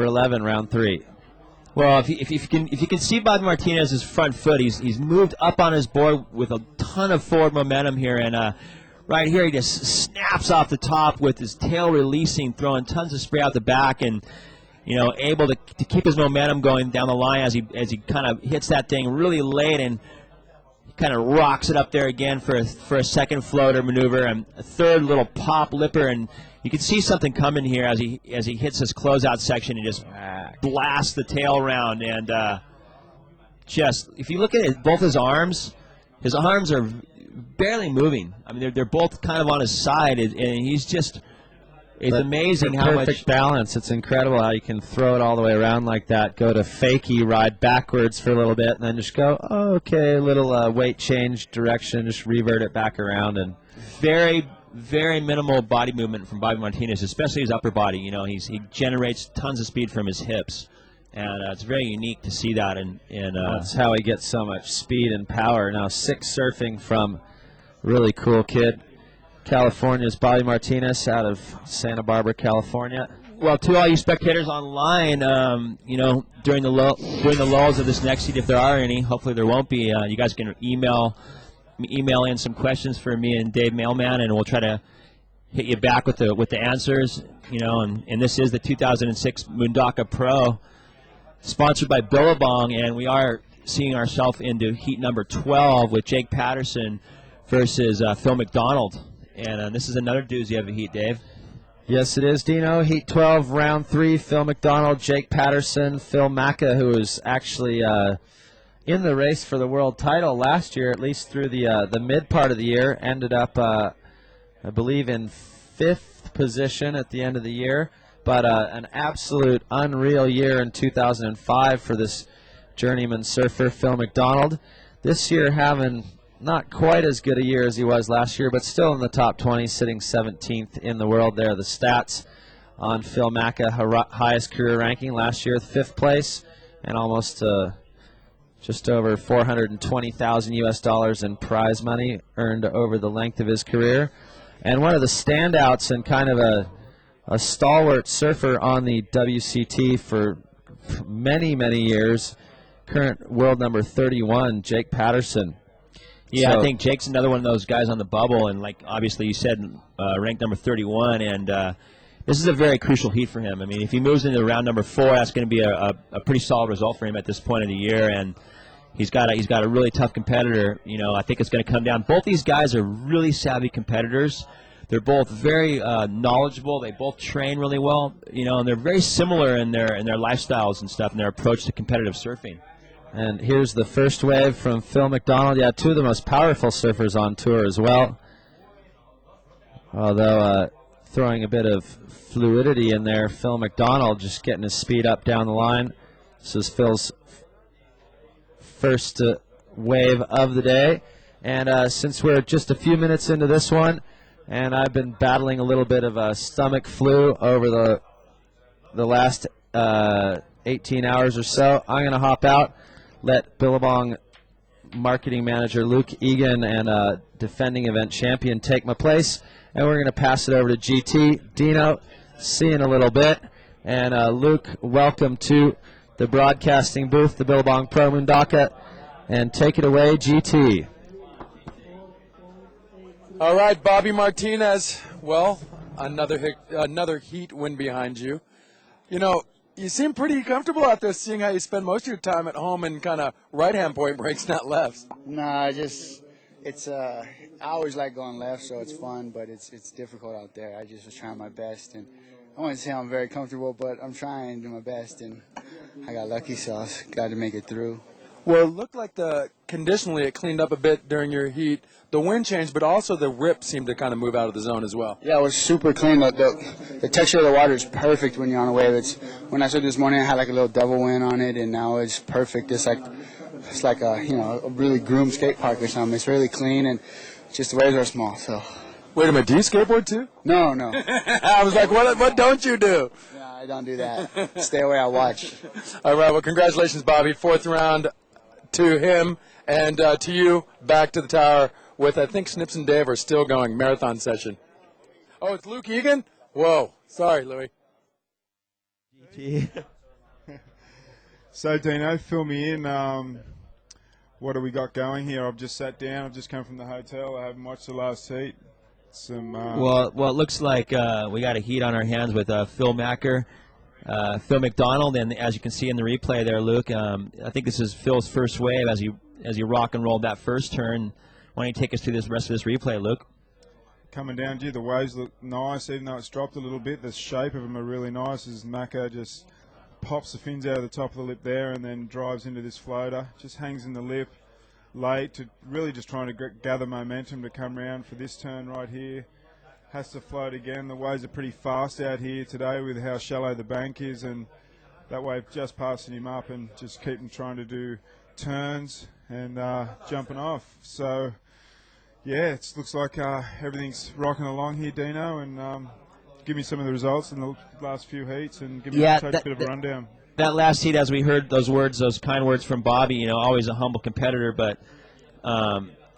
number 11, round 3. Well, if you can see Bobby Martinez's front foot, he's moved up on his board with a ton of forward momentum here, and right here he just snaps off the top with his tail releasing, throwing tons of spray out the back, and able to keep his momentum going down the line as he kind of hits that thing really late and kind of rocks it up there again for a second floater maneuver and a third little pop lipper, and you can see something coming here as he hits his closeout section and just blasts the tail around, and just if you look at it, both his arms are barely moving. I mean, they're both kind of on his side, and he's just. It's amazing how much perfect balance. It's incredible how you can throw it all the way around like that, go to fakie, ride backwards for a little bit, and then just go, okay, a little weight change direction, just revert it back around. And very, very minimal body movement from Bobby Martinez, especially his upper body. He generates tons of speed from his hips, and it's very unique to see that. And that's how he gets so much speed and power. Now, 6 surfing from really cool kid. California's Bobby Martinez out of Santa Barbara, California. Well, to all you spectators online, during the lulls of this next heat, if there are any, hopefully there won't be. You guys can email in some questions for me and Dave Mailman, and we'll try to hit you back with the answers. And this is the 2006 Mundaka Pro, sponsored by Billabong, and we are seeing ourselves into heat number 12 with Jake Paterson versus Phil MacDonald. And this is another doozy of a heat, Dave. Yes, it is, Dino. Heat 12, round 3, Phil MacDonald, Jake Paterson, Phil Macca, who was actually in the race for the world title last year, at least through the mid part of the year, ended up, I believe, in 5th position at the end of the year. But an absolute unreal year in 2005 for this journeyman surfer, Phil MacDonald. This year having not quite as good a year as he was last year, but still in the top 20, sitting 17th in the world there. The stats on Phil Macca, highest career ranking last year, 5th place, and almost just over $420,000 US in prize money earned over the length of his career. And one of the standouts and kind of a stalwart surfer on the WCT for many, many years, current world number 31, Jake Paterson. Yeah, I think Jake's another one of those guys on the bubble, and like obviously you said, ranked number 31, and this is a very crucial heat for him. I mean, if he moves into round number 4, that's going to be a pretty solid result for him at this point of the year, and he's got a really tough competitor. I think it's going to come down. Both these guys are really savvy competitors. They're both very knowledgeable. They both train really well, and they're very similar in their lifestyles and stuff and their approach to competitive surfing. And here's the first wave from Phil MacDonald. Yeah, 2 of the most powerful surfers on tour as well. Although throwing a bit of fluidity in there, Phil MacDonald just getting his speed up down the line. This is Phil's first wave of the day. And since we're just a few minutes into this one, and I've been battling a little bit of a stomach flu over the last 18 hours or so, I'm going to hop out. Let Billabong marketing manager Luke Egan and defending event champion take my place, and we're going to pass it over to GT. Dino, see you in a little bit. And Luke, welcome to the broadcasting booth, the Billabong Pro Mundaka, and take it away, GT. All right, Bobby Martinez. Well, another heat win behind you. You seem pretty comfortable out there, seeing how you spend most of your time at home in kind of right-hand point breaks, not lefts. Nah, I always like going left, so it's fun, but it's difficult out there. I just was trying my best, and I wouldn't say I'm very comfortable, but I'm trying to do my best, and I got lucky, so I was glad to make it through. Well, it looked like conditionally it cleaned up a bit during your heat. The wind changed, but also the rip seemed to kind of move out of the zone as well. Yeah, it was super clean. The texture of the water is perfect when you're on a wave. When I started this morning, I had like a little double wind on it, and now it's perfect. It's like a really groomed skate park or something. It's really clean, and just the waves are small. So. Wait a minute, do you skateboard too? No. I was like, what don't you do? No, I don't do that. Stay away, I watch. All right, well, congratulations, Bobby. 4th round to him, and to you, back to the tower with, I think, Snips and Dave are still going, marathon session. Oh, it's Luke Egan? Whoa. Sorry, Louie. Gee. So, Dino, fill me in. What do we got going here? I've just sat down. I've just come from the hotel. I haven't watched the last heat. Well, it looks like we got a heat on our hands with Phil Macker, Phil MacDonald, and as you can see in the replay there, Luke, I think this is Phil's first wave as he rock and rolled that first turn. Why don't you take us through this rest of this replay, Luke? Coming down to you, the waves look nice, even though it's dropped a little bit. The shape of them are really nice as Macker just pops the fins out of the top of the lip there and then drives into this floater. Just hangs in the lip late to really just trying to gather momentum to come round for this turn right here. Has to float again. The waves are pretty fast out here today with how shallow the bank is, and that wave just passing him up and just keeping trying to do turns and jumping off. So yeah, it looks like everything's rocking along here, Dino, and give me some of the results in the last few heats and give me a bit of a rundown. That last heat, as we heard those kind words from Bobby, always a humble competitor, but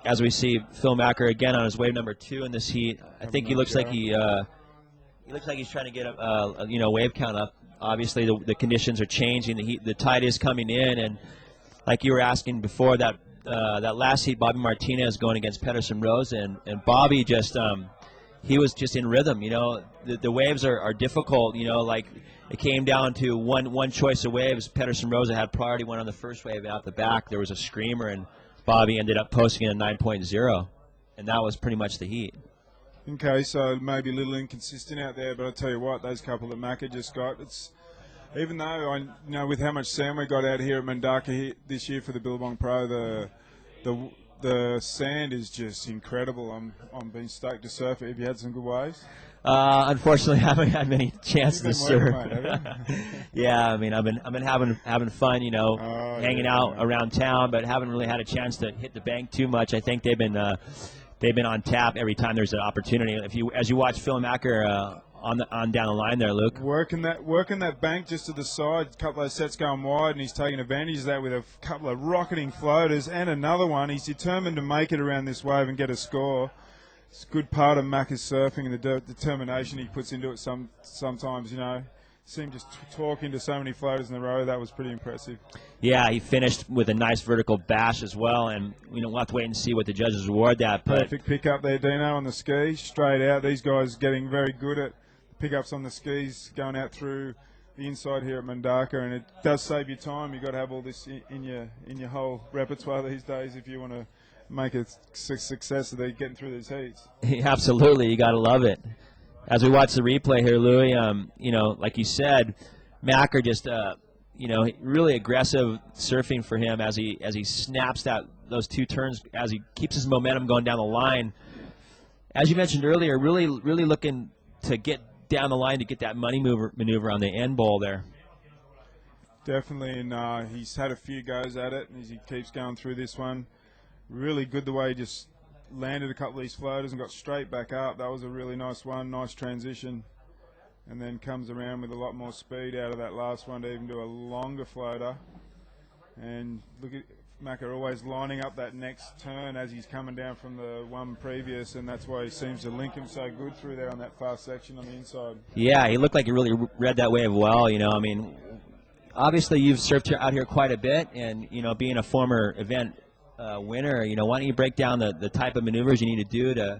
as we see Phil Macker again on his wave number 2 in this heat, I think he looks like he's trying to get a wave count up. Obviously, the conditions are changing. The tide is coming in, and like you were asking before, that last heat, Bobby Martinez going against Paterson Rose, and Bobby just he was just in rhythm. The waves are difficult. Like it came down to one choice of waves. Paterson Rosa had priority, went on the first wave, and out the back there was a screamer, and Bobby ended up posting a 9.0, and that was pretty much the heat. Okay, so maybe a little inconsistent out there, but I tell you what, those couple that Macca just got, even though with how much sand we got out here at Mundaka this year for the Billabong Pro, the sand is just incredible. I'm being stoked to surf it. Have you had some good waves? Unfortunately, I haven't had many chances to surf. Mate, yeah, I mean, I've been having fun, hanging out around town, but haven't really had a chance to hit the bank too much. I think they've been on tap every time there's an opportunity. As you watch Phil Macker on down the line there, Luke. Working that bank just to the side, a couple of sets going wide, and he's taking advantage of that with a couple of rocketing floaters and another one. He's determined to make it around this wave and get a score. It's a good part of Macca's surfing and the determination he puts into it sometimes, See him just talking to so many floaters in a row. That was pretty impressive. Yeah, he finished with a nice vertical bash as well, and we'll have to wait and see what the judges award that. Perfect pick up there, Dino, on the ski, straight out. These guys getting very good at pickups on the skis, going out through the inside here at Mundaka, and it does save you time. You've got to have all this in your whole repertoire these days if you want to make a success of getting through these heats. Absolutely, you got to love it. As we watch the replay here, Louis, like you said, Macker just, really aggressive surfing for him as he snaps those 2 turns, as he keeps his momentum going down the line. As you mentioned earlier, really looking to get down the line to get that money maneuver on the end bowl there. Definitely, and he's had a few goes at it, and as he keeps going through this one, really good the way he just landed a couple of these floaters and got straight back up. That was a really nice one, nice transition, and then comes around with a lot more speed out of that last one to even do a longer floater. And look at Macker always lining up that next turn as he's coming down from the one previous, and that's why he seems to link him so good through there on that fast section on the inside. Yeah, he looked like he really read that wave well. Obviously you've surfed out here quite a bit, and being a former event winner, why don't you break down the type of maneuvers you need to do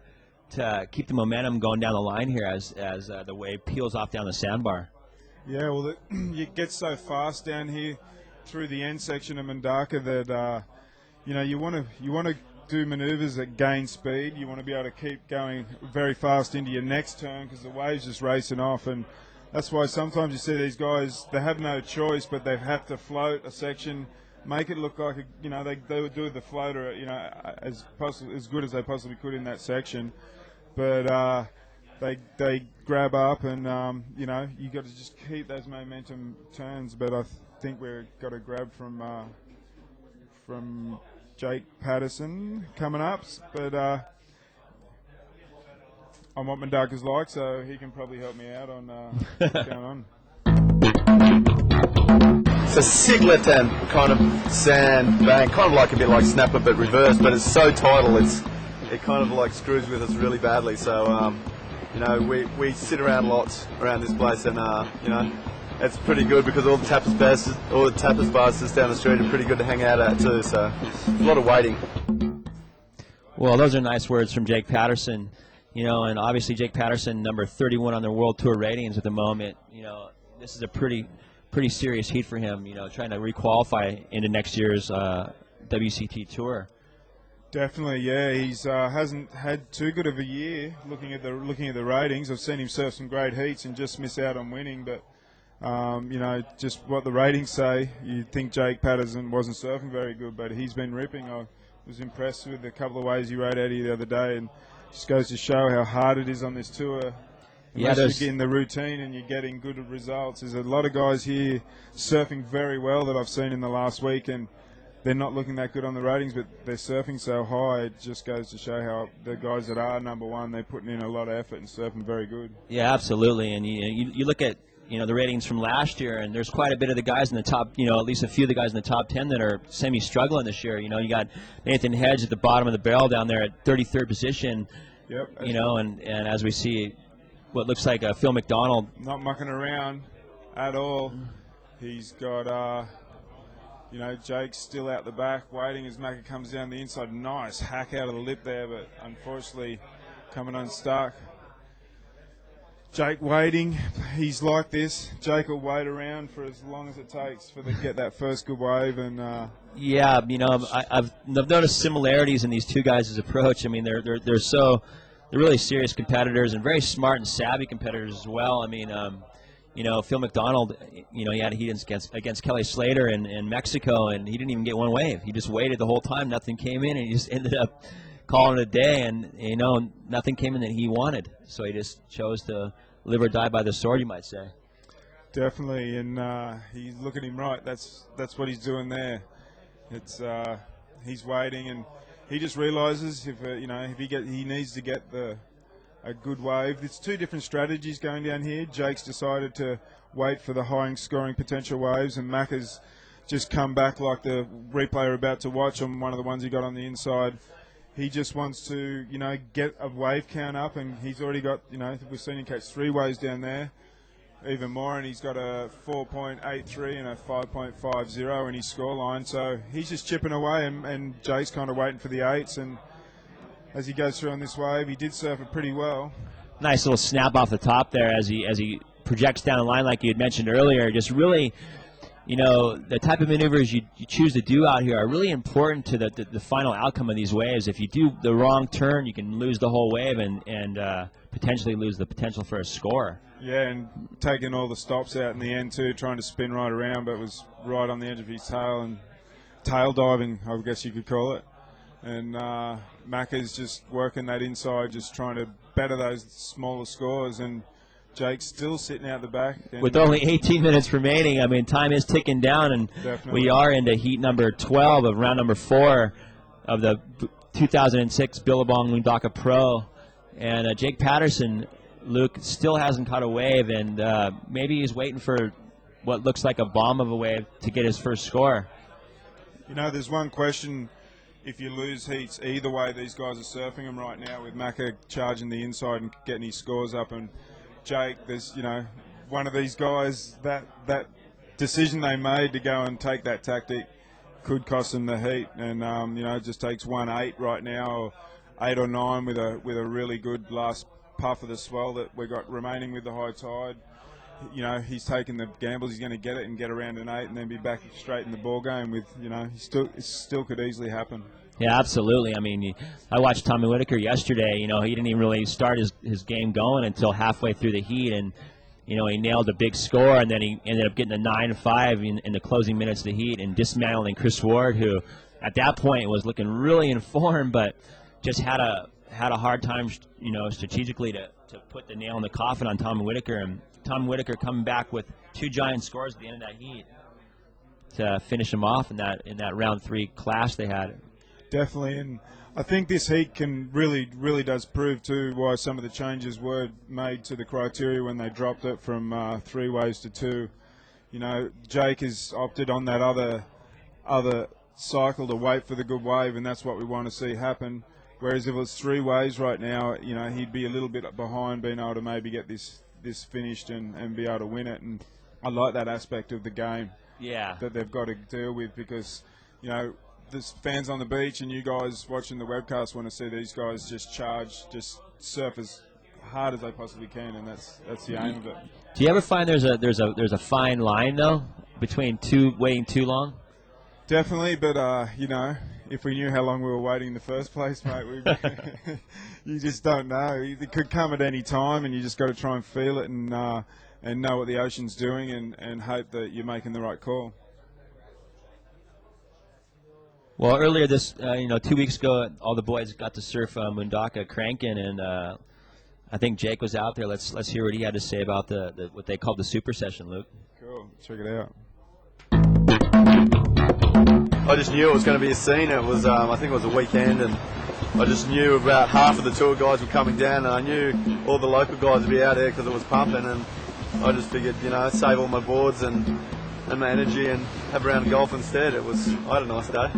to keep the momentum going down the line here as the wave peels off down the sandbar? Yeah, well, it gets so fast down here through the end section of Mundaka that you want to do maneuvers that gain speed. You want to be able to keep going very fast into your next turn because the wave's just racing off, and that's why sometimes you see these guys, they have no choice, but they have to float a section, make it look like they would do the floater as good as they possibly could in that section, but they grab up, and you got to just keep those momentum turns. But I think we've got a grab from Jake Paterson coming up, but I'm what Mundaka's like, so he can probably help me out on what's going on. It's a sick left-hand kind of sand bank, kind of like a bit like Snapper but reversed, but it's so tidal, it kind of like screws with us really badly. So, we sit around lots around this place, and it's pretty good because all the tapas bars just down the street are pretty good to hang out at too. So a lot of waiting. Well, those are nice words from Jake Paterson. And obviously Jake Paterson, number 31 on the World Tour ratings at the moment. This is a pretty serious heat for him. Trying to requalify into next year's WCT Tour. Definitely, yeah. He's hasn't had too good of a year. Looking at the ratings, I've seen him surf some great heats and just miss out on winning. But just what the ratings say, you'd think Jake Paterson wasn't surfing very good, but he's been ripping. I was impressed with a couple of ways he rode out here the other day, and just goes to show how hard it is on this tour. Unless you get in the routine and you're getting good results. There's a lot of guys here surfing very well that I've seen in the last week, and they're not looking that good on the ratings, but they're surfing so high. It just goes to show how the guys that are number one, they're putting in a lot of effort and surfing very good. Yeah, absolutely. And you look at the ratings from last year, and there's quite a bit of the guys in the top, at least a few of the guys in the top 10 that are semi-struggling this year. You got Nathan Hedge at the bottom of the barrel down there at 33rd position. Yep. And as we see what looks like Phil MacDonald. Not mucking around at all. He's got, Jake's still out the back waiting as Macca comes down the inside. Nice hack out of the lip there, but unfortunately coming unstuck. Jake waiting. He's like this. Jake will wait around for as long as it takes for to get that first good wave. And yeah, I've noticed similarities in these two guys' approach. I mean, they're really serious competitors and very smart and savvy competitors as well. I mean, Phil MacDonald, he had a heat against Kelly Slater in Mexico, and he didn't even get one wave. He just waited the whole time. Nothing came in, and he just ended up calling it a day. And nothing came in that he wanted, so he just chose to live or die by the sword, you might say. Definitely, and he's look at him right. That's what he's doing there. It's he's waiting, and he just realises if he needs to get a good wave. There's two different strategies going down here. Jake's decided to wait for the high scoring potential waves, and Macca's just come back like the replay we're about to watch on one of the ones he got on the inside. He just wants to, get a wave count up, and he's already got, we've seen him catch 3 waves down there, even more, and he's got a 4.83 and a 5.50 in his scoreline. So he's just chipping away, and Jake's kind of waiting for the 8s, and as he goes through on this wave, he did surf it pretty well. Nice little snap off the top there as he projects down the line like you had mentioned earlier. Just really, the type of maneuvers you choose to do out here are really important to the final outcome of these waves. If you do the wrong turn, you can lose the whole wave and potentially lose the potential for a score. Yeah, and taking all the stops out in the end too, trying to spin right around, but was right on the edge of his tail and tail diving, I guess you could call it. And Macca's just working that inside, just trying to better those smaller scores, and Jake's still sitting out the back. With only 18 minutes remaining, I mean, time is ticking down, and definitely. We are into heat number 12 of round number 4 of the 2006 Billabong Mundaka Pro. And Jake Paterson, Luke, still hasn't caught a wave, and maybe he's waiting for what looks like a bomb of a wave to get his first score. There's one question. If you lose heats, either way, these guys are surfing them right now with Macca charging the inside and getting his scores up. And Jake, there's, one of these guys, that decision they made to go and take that tactic could cost them the heat. And, it just takes 1-8 right now, or 8 or 9 with a really good last puff of the swell that we got remaining with the high tide. He's taking the gambles. He's going to get it and get around an 8 and then be back straight in the ball game with, it still could easily happen. Yeah, absolutely. I mean, I watched Tommy Whitaker yesterday. He didn't even really start his game going until halfway through the heat, and he nailed a big score, and then he ended up getting a 9-5 in the closing minutes of the heat and dismantling Chris Ward, who at that point was looking really in form, but just had a hard time, strategically to put the nail in the coffin on Tommy Whitaker. And Tom Whitaker coming back with 2 giant scores at the end of that heat to finish him off in that round 3 clash they had. Definitely, and I think this heat can really does prove too why some of the changes were made to the criteria when they dropped it from 3 waves to 2. Jake has opted on that other cycle to wait for the good wave, and that's what we want to see happen. Whereas if it was 3 waves right now, he'd be a little bit behind being able to maybe get this finished and be able to win it. And I like that aspect of the game Yeah. that they've got to deal with, because, you know, there's fans on the beach and you guys watching the webcast want to see these guys just charge, just surf as hard as they possibly can, and that's the aim of it. Do you ever find there's a fine line though between waiting too long? Definitely, but you know, if we knew how long we were waiting in the first place, mate, you just don't know. It could come at any time, and you just got to try and feel it and know what the ocean's doing, and hope that you're making the right call. Well, earlier 2 weeks ago, all the boys got to surf Mundaka cranking, and I think Jake was out there. Let's hear what he had to say about the what they called the super session, Luke. Cool, check it out. I just knew it was going to be a scene. It was, I think it was a weekend, and I just knew about half of the tour guys were coming down, and I knew all the local guys would be out there because it was pumping, and I just figured, you know, save all my boards and my energy and have a round of golf instead. I had a nice day.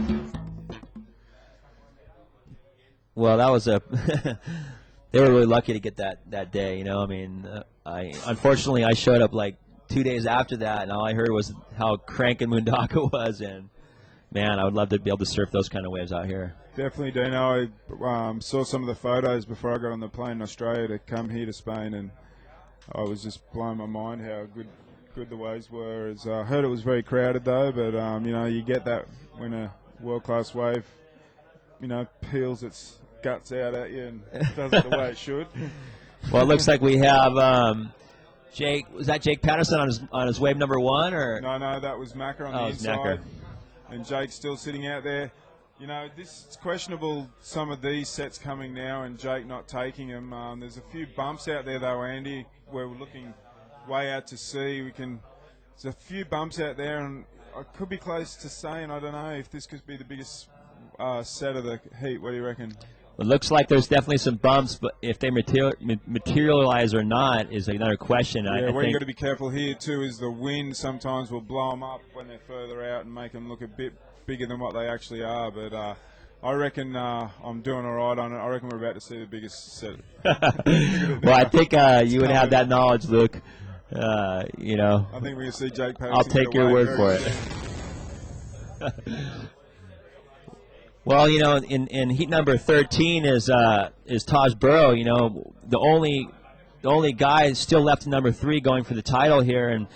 Well, that was they were really lucky to get that day, you know. I mean, unfortunately I showed up like 2 days after that, and all I heard was how cranking Mundaka was, and man, I would love to be able to surf those kind of waves out here. Definitely, Dino. I saw some of the photos before I got on the plane in Australia to come here to Spain, and I was just blowing my mind how good the waves were. I heard it was very crowded though, but you know, you get that when a world-class wave, you know, peels its guts out at you and does it the way it should. Well, it looks like we have Jake. Was that Jake Paterson on his wave number one, or No, that was Macca on the inside. Macca. And Jake's still sitting out there. You know, it's questionable, some of these sets coming now and Jake not taking them. There's a few bumps out there, though, Andy, where we're looking way out to sea. There's a few bumps out there, and I could be close to saying, I don't know, if this could be the biggest set of the heat. What do you reckon? It looks like there's definitely some bumps, but if they materialize or not is another question. Yeah, I what think you've got to be careful here, too, is the wind sometimes will blow them up when they're further out and make them look a bit bigger than what they actually are. But I reckon I'm doing all right on it. I reckon we're about to see the biggest set. Well, I think you would have that knowledge, Luke. You know, I think we're going to see Jake Paterson. I'll take your word for it. Well, you know, in heat number 13 is Taj Burrow. You know, the only guy still left in number 3 going for the title here, and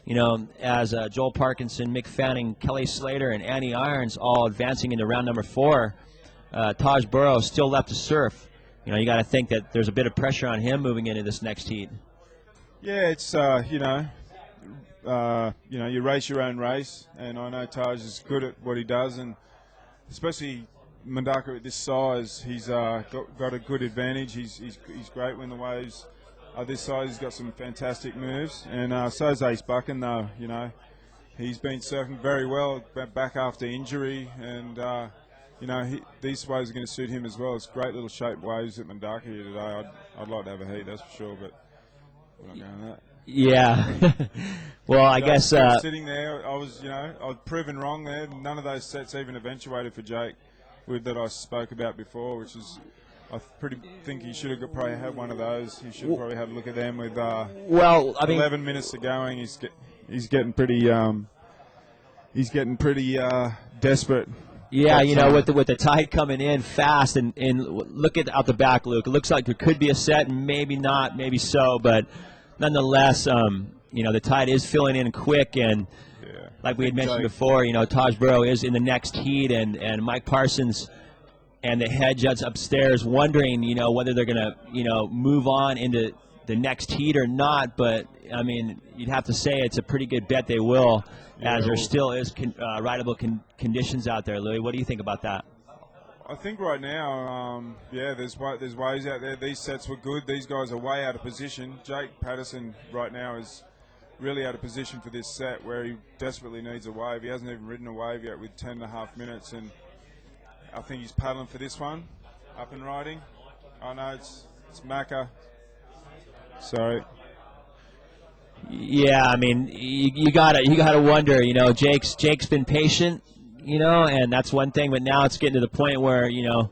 you know, as Joel Parkinson, Mick Fanning, Kelly Slater, and Annie Irons all advancing into round number 4, Taj Burrow still left to surf. You know, you got to think that there's a bit of pressure on him moving into this next heat. Yeah, it's you know, you race your own race, and I know Taj is good at what he does, and especially Mundaka at this size, he's got a good advantage. He's great when the waves are this size. He's got some fantastic moves, and so's Ace Buchan, though. You know, he's been surfing very well back after injury, and you know, these waves are going to suit him as well. It's great little shaped waves at Mundaka here today. I'd like to have a heat, that's for sure, but we're not going to that. Yeah. Well, I guess sitting there, I was proven wrong there. None of those sets even eventuated for Jake, that I spoke about before, which is, I think he should have probably had one of those. He should have probably had a look at them with. Well, I mean, 11 minutes to going. He's getting pretty. Desperate. Yeah, But, you know, with the tide coming in fast, and look out the back, Luke. It looks like there could be a set, and maybe not, maybe so, but nonetheless, you know, the tide is filling in quick, and like we had mentioned before, you know, Taj Burrow is in the next heat, and Mike Parsons and the head judge upstairs wondering, you know, whether they're going to, you know, move on into the next heat or not. But, I mean, you'd have to say it's a pretty good bet they will, as there still is rideable conditions out there. Louis, what do you think about that? I think right now, there's waves out there. These sets were good. These guys are way out of position. Jake Paterson right now is really out of position for this set, where he desperately needs a wave. He hasn't even ridden a wave yet with 10.5 minutes, and I think he's paddling for this one, up and riding. Oh no, it's Macca. Sorry. Yeah, I mean, you gotta wonder. You know, Jake's been patient, you know, and that's one thing. But now it's getting to the point where, you know,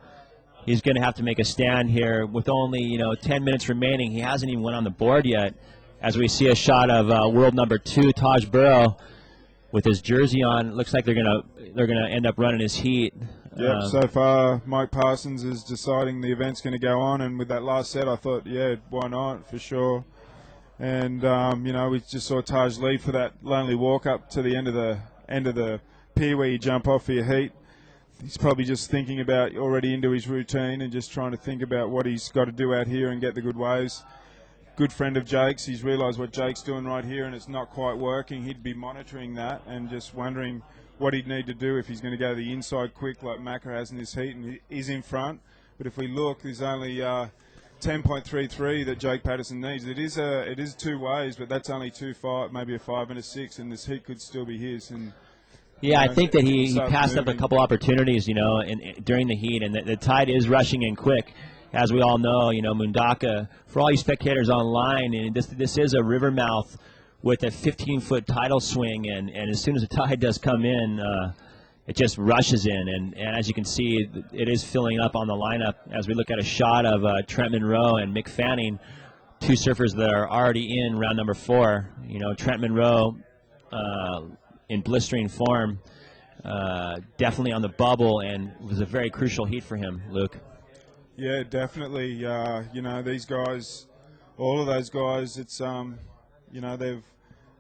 he's going to have to make a stand here with only, you know, 10 minutes remaining. He hasn't even went on the board yet. as we see a shot of world number 2, Taj Burrow, with his jersey on. It looks like they're gonna end up running his heat. Yep, so far Mike Parsons is deciding the event's going to go on, and with that last set I thought, yeah, why not, for sure. And, we just saw Taj lead for that lonely walk up to the end of the pier where you jump off for your heat. He's probably just thinking about already into his routine and just trying to think about what he's got to do out here and get the good waves. Good friend of Jake's. He's realised what Jake's doing right here and it's not quite working. He'd be monitoring that and just wondering what he'd need to do if he's going to go the inside quick like Macca has in this heat, and he's in front. But if we look, there's only 10.33 that Jake Paterson needs. It is 2 waves, but that's only 2.5, maybe a 5 and a 6, and this heat could still be his. And yeah, I think that he passed up a couple opportunities, during the heat, and the tide is rushing in quick. As we all know, Mundaka, for all you spectators online, and this is a river mouth with a 15-foot tidal swing, and as soon as the tide does come in, it just rushes in. And as you can see, it is filling up on the lineup as we look at a shot of Trent Monroe and Mick Fanning, 2 surfers that are already in round number 4. Trent Monroe in blistering form, definitely on the bubble, and was a very crucial heat for him, Luke. Yeah, definitely. These guys, all of those guys, it's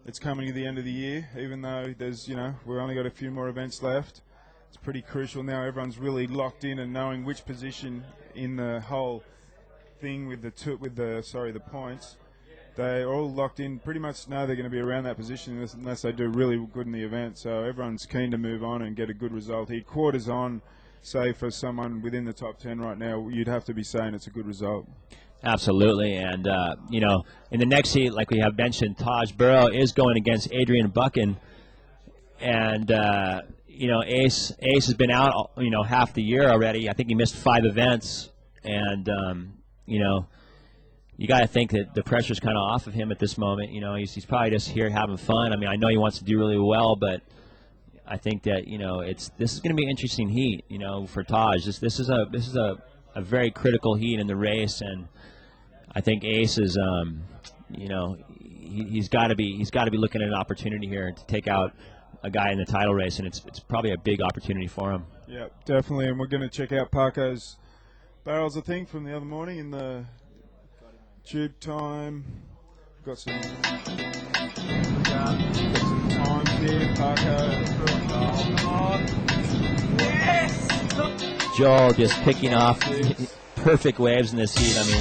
it's coming to the end of the year, even though we've only got a few more events left. It's pretty crucial now. Everyone's really locked in and knowing which position in the whole thing with the points. They're all locked in. Pretty much know they're going to be around that position unless they do really good in the event. So everyone's keen to move on and get a good result. He quarters on, say for someone within the top 10 right now, you'd have to be saying it's a good result. Absolutely, and in the next heat, like we have mentioned, Taj Burrow is going against Adrian Buchan, and Ace has been out half the year already. I think he missed 5 events, and you got to think that the pressure's kind of off of him at this moment. He's probably just here having fun. I mean, I know he wants to do really well, but I think that this is going to be an interesting heat. For Taj, this is a very critical heat in the race, and I think Ace is, he's got to be looking at an opportunity here to take out a guy in the title race, and it's probably a big opportunity for him. Yeah, definitely, and we're going to check out Paco's barrels, I think, from the other morning in the tube time. Got some time here, Paco. Yes! Joel just picking off perfect waves in this heat. I mean,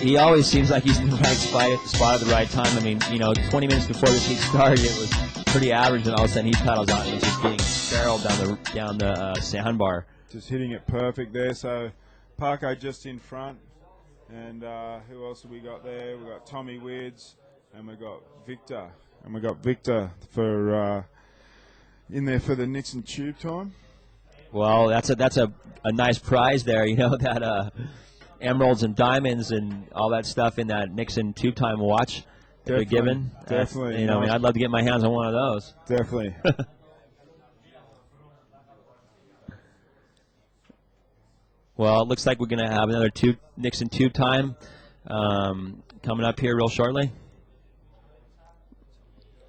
he always seems like he's in the right spot at the right time. I mean, 20 minutes before this heat started, it was pretty average, and all of a sudden he paddles out and it's just getting barreled down the sandbar. Just hitting it perfect there. So Paco just in front, and who else have we got there? We got Tommy Weirds, and we got Victor, for in there for the Nixon tube time. Well, that's a nice prize there, that emeralds and diamonds and all that stuff in that Nixon tube time watch that they're given. Definitely. I'd love to get my hands on one of those. Definitely. Well, it looks like we're going to have another Nixon tube time coming up here real shortly.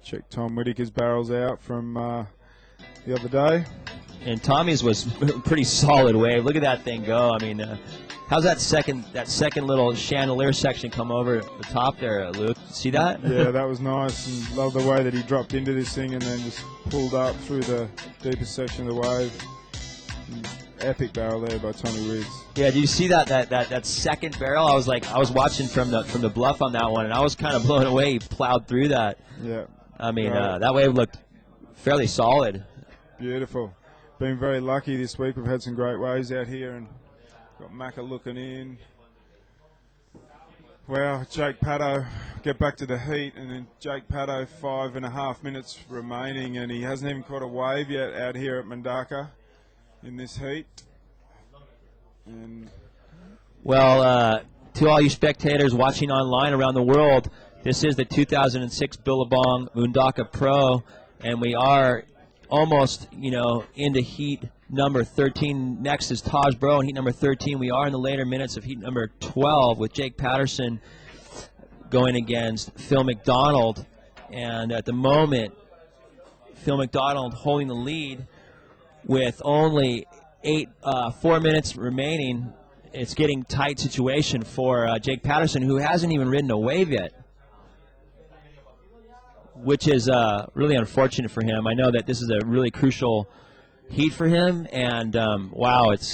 Check Tom Whitaker's barrels out from the other day. And Tommy's was pretty solid wave. Look at that thing go. I mean, how's that second little chandelier section come over the top there, Luke? See that? Yeah, that was nice, and love the way that he dropped into this thing and then just pulled up through the deepest section of the wave. Epic barrel there by Tommy Weeds. Yeah, did you see that second barrel? I was watching from the bluff on that one, and I was kind of blown away. He plowed through that. Yeah. I mean, that wave looked fairly solid. Beautiful. Been very lucky this week. We've had some great waves out here, and got Macca looking in. Well, Jake Pato, get back to the heat, and then Jake Pato, 5.5 minutes remaining, and he hasn't even caught a wave yet out here at Mundaka in this heat. And well, to all you spectators watching online around the world, this is the 2006 Billabong Mundaka Pro, and we are almost, into heat number 13. Next is Taj Bro in heat number 13. We are in the later minutes of heat number 12 with Jake Paterson going against Phil MacDonald. And at the moment, Phil MacDonald holding the lead with only 4 minutes remaining. It's getting tight situation for Jake Paterson, who hasn't even ridden a wave yet, which is really unfortunate for him. I know that this is a really crucial heat for him, and wow, it's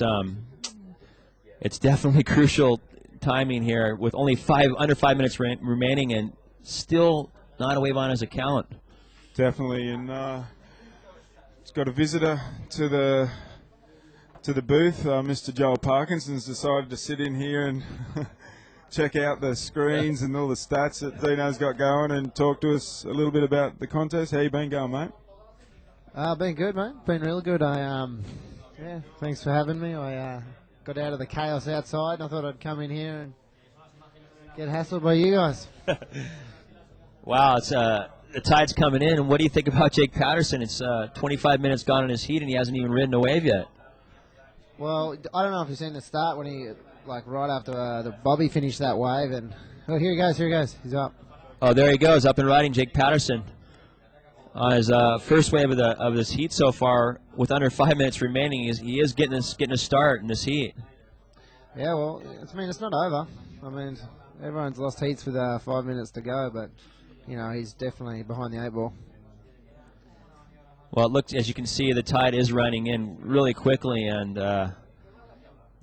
definitely crucial timing here with only under 5 minutes remaining and still not a wave on his account. Definitely, and it's got a visitor to the booth. Mr. Joel Parkinson's decided to sit in here and check out the screens and all the stats that Dino's got going and talk to us a little bit about the contest. How you been going, mate? Been good, mate. Been real good. Yeah, thanks for having me. I got out of the chaos outside and I thought I'd come in here and get hassled by you guys. Wow, it's the tide's coming in. And what do you think about Jake Paterson? It's 25 minutes gone in his heat and he hasn't even ridden a wave yet. Well, I don't know if you've seen the start when he, like, right after the Bobby finished that wave, and oh, here he goes, he's up. Oh, there he goes, up and riding, Jake Paterson. On his first wave of this heat so far, with under 5 minutes remaining, he is getting a start in this heat. Yeah, well, it's not over. I mean, everyone's lost heats with 5 minutes to go, but you know he's definitely behind the 8 ball. Well, it looks, as you can see, the tide is running in really quickly, and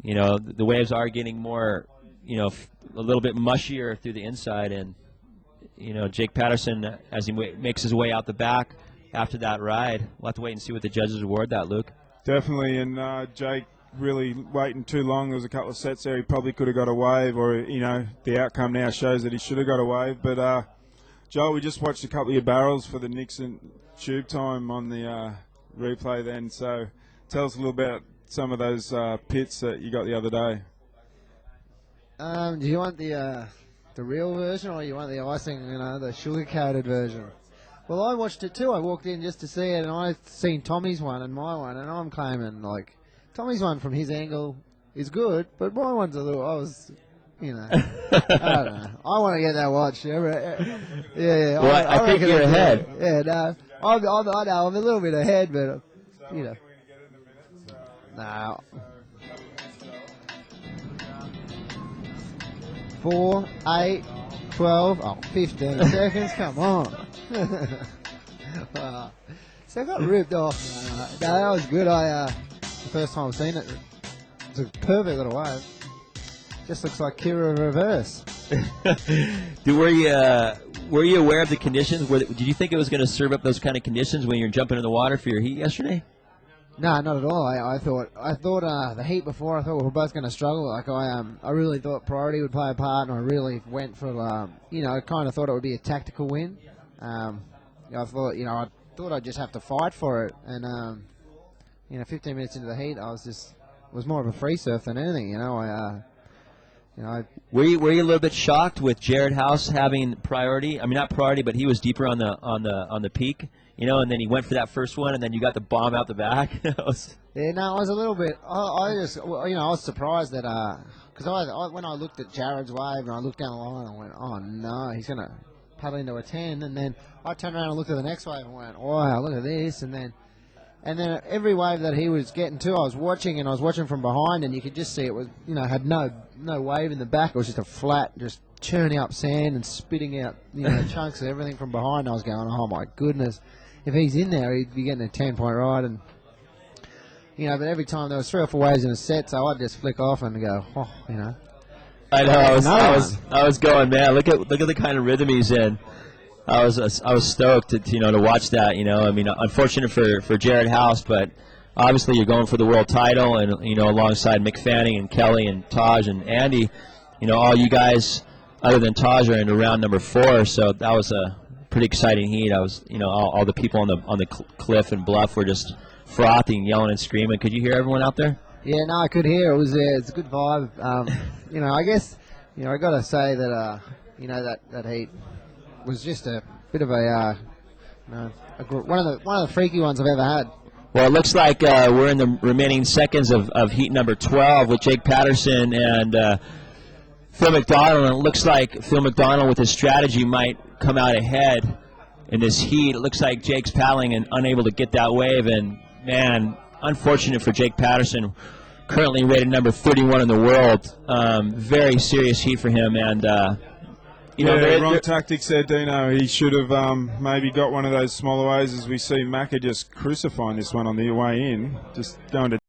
you know the waves are getting more, a little bit mushier through the inside, and Jake Paterson, as he makes his way out the back after that ride, we'll have to wait and see what the judges award that, Luke. Definitely, and Jake really waiting too long. There was a couple of sets there he probably could have got a wave, or the outcome now shows that he should have got a wave. But Joel, we just watched a couple of your barrels for the Nixon tube time on the replay then, so tell us a little about some of those pits that you got the other day. Do you want the real version, or you want the icing, the sugar-coated version? Well, I watched it too. I walked in just to see it, and I seen Tommy's one and my one, and I'm claiming, like, Tommy's one from his angle is good, but my one's a little, I don't know. I want to get that watch. Yeah. Well, I think you're ahead. Yeah, no. I know, I'm a little bit ahead, but, No. 4, 8, 12, 15 seconds, come on. So I got ripped off. No, that was good. The first time I've seen it, it's a perfect little wave. Just looks like Kira in reverse. Were you aware of the conditions? Did you think it was going to serve up those kind of conditions when you're jumping in the water for your heat yesterday? No, not at all. I thought the heat before, I thought we were both going to struggle. Like I really thought priority would play a part, and I really went for I kind of thought it would be a tactical win. I thought I'd just have to fight for it, and 15 minutes into the heat, I was more of a free surf than anything. Were you a little bit shocked with Jared House having priority? I mean, not priority, but he was deeper on the peak. And then he went for that first one, and then you got the bomb out the back. Yeah, no, I was a little bit. I was surprised that because when I looked at Jared's wave and I looked down the line, I went, oh no, he's gonna paddle into a 10, and then I turned around and looked at the next wave and went, wow, look at this, and then every wave that he was getting to, I was watching from behind, and you could just see it was had no wave in the back. It was just a flat, just churning up sand and spitting out chunks of everything from behind. I was going, oh my goodness. If he's in there, he'd be getting a 10-point ride, and but every time there was 3 or 4 waves in a set, so I'd just flick off and go, I know. I was going, man. Look at the kind of rhythm he's in. I was stoked to watch that. I mean, unfortunate for Jared House, but obviously you're going for the world title, and alongside Mick Fanning and Kelly and Taj and Andy, all you guys other than Taj are in round number 4. So that was a pretty exciting heat. I was, all the people on the cliff and bluff were just frothing, yelling and screaming. Could you hear everyone out there? Yeah, no, I could hear. It's a good vibe. I guess, I got to say that, that heat was just a bit of one of the freaky ones I've ever had. Well, it looks like we're in the remaining seconds of heat number 12 with Jake Paterson and Phil MacDonald. And it looks like Phil MacDonald with his strategy might come out ahead in this heat. It looks like Jake's paddling and unable to get that wave. And, man, unfortunate for Jake Paterson, currently rated number 31 in the world. Very serious heat for him. And, wrong tactics there, Dino. He should have maybe got one of those smaller waves as we see Macca just crucifying this one on the way in, just going to